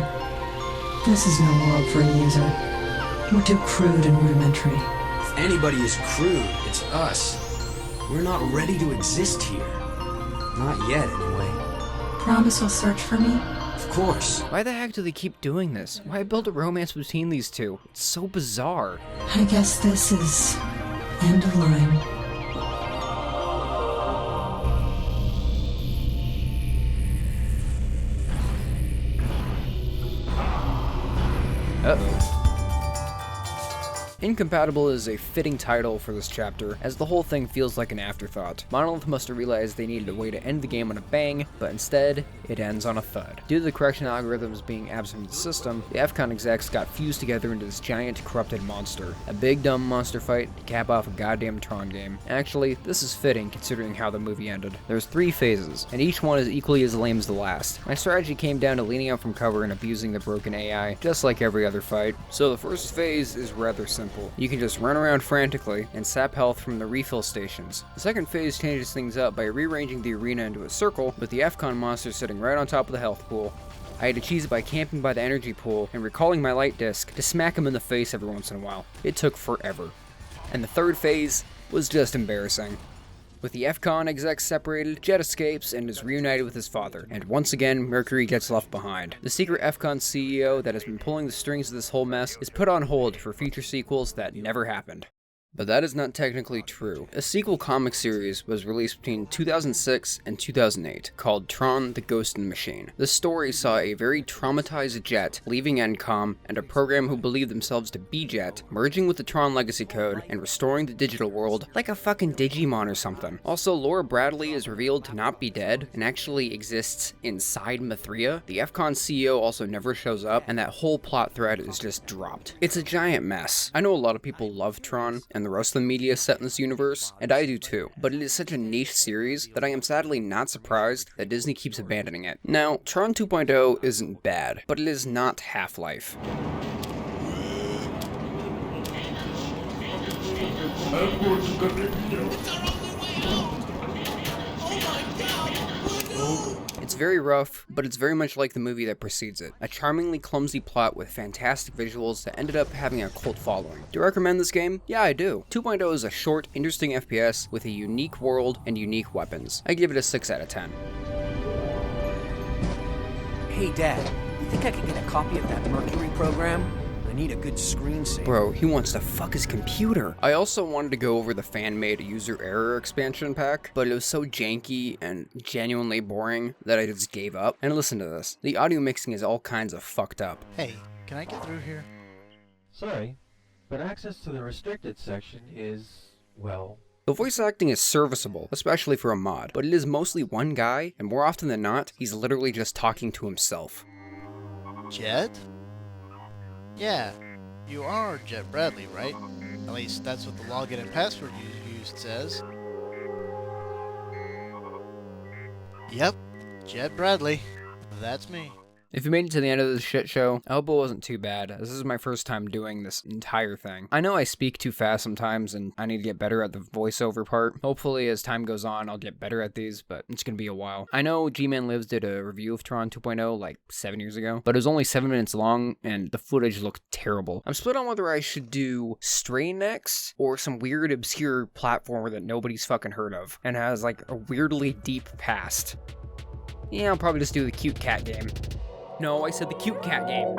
O: This is no world for a user. You're too crude and rudimentary.
T: If anybody is crude, it's us. We're not ready to exist here. Not yet, anyway.
O: Promise you'll search for me?
T: Of course.
C: Why the heck do they keep doing this? Why build a romance between these two? It's so bizarre.
O: I guess this is end of line.
C: Uh-oh. Incompatible is a fitting title for this chapter, as the whole thing feels like an afterthought. Monolith must have realized they needed a way to end the game on a bang, but instead, it ends on a thud. Due to the correction algorithms being absent from the system, the FCON execs got fused together into this giant, corrupted monster. A big dumb monster fight to cap off a goddamn Tron game. Actually, this is fitting considering how the movie ended. There's 3 phases, and each one is equally as lame as the last. My strategy came down to leaning out from cover and abusing the broken AI, just like every other fight. So the first phase is rather simple. You can just run around frantically and sap health from the refill stations. The second phase changes things up by rearranging the arena into a circle, with the FCON monster sitting right on top of the health pool. I had to cheese it by camping by the energy pool and recalling my light disc to smack him in the face every once in a while. It took forever. And the third phase was just embarrassing. With the FCON execs separated, Jet escapes and is reunited with his father, and once again, Mercury gets left behind. The secret FCON CEO that has been pulling the strings of this whole mess is put on hold for future sequels that never happened. But that is not technically true. A sequel comic series was released between 2006 and 2008 called Tron: The Ghost in the Machine. This story saw a very traumatized Jet leaving Encom and a program who believed themselves to be Jet, merging with the Tron legacy code and restoring the digital world like a fucking Digimon or something. Also, Laura Bradley is revealed to not be dead and actually exists inside Mithria. The FCON CEO also never shows up, and that whole plot thread is just dropped. It's a giant mess. I know a lot of people love Tron and the rest of the media set in this universe, and I do too, but it is such a niche series that I am sadly not surprised that Disney keeps abandoning it. Now, Tron 2.0 isn't bad, but it is not Half-Life. It's very rough, but it's very much like the movie that precedes it. A charmingly clumsy plot with fantastic visuals that ended up having a cult following. Do I recommend this game? Yeah, I do. 2.0 is a short, interesting FPS with a unique world and unique weapons. I give it a 6 out of 10.
G: Hey, Dad, you think I could get a copy of that Mercury program? I need a good screensaver.
C: Bro, he wants to fuck his computer. I also wanted to go over the fan-made user error expansion pack, but it was so janky and genuinely boring that I just gave up. And listen to this. The audio mixing is all kinds of fucked up.
H: Hey, can I get through here?
U: Sorry, but access to the restricted section is, well...
C: The voice acting is serviceable, especially for a mod, but it is mostly one guy, and more often than not, he's literally just talking to himself.
H: Jet? Yeah, you are Jet Bradley, right? At least that's what the login and password you used says. Yep, Jet Bradley. That's me.
C: If you made it to the end of this shit show, I hope it wasn't too bad, as this is my first time doing this entire thing. I know I speak too fast sometimes, and I need to get better at the voiceover part. Hopefully, as time goes on, I'll get better at these, but it's gonna be a while. I know G-Man Lives did a review of Tron 2.0 like 7 years ago, but it was only 7 minutes long, and the footage looked terrible. I'm split on whether I should do Stray next, or some weird, obscure platformer that nobody's fucking heard of, and has like a weirdly deep past. Yeah, I'll probably just do the Cute Cat game. No, I said the Cute Cat game.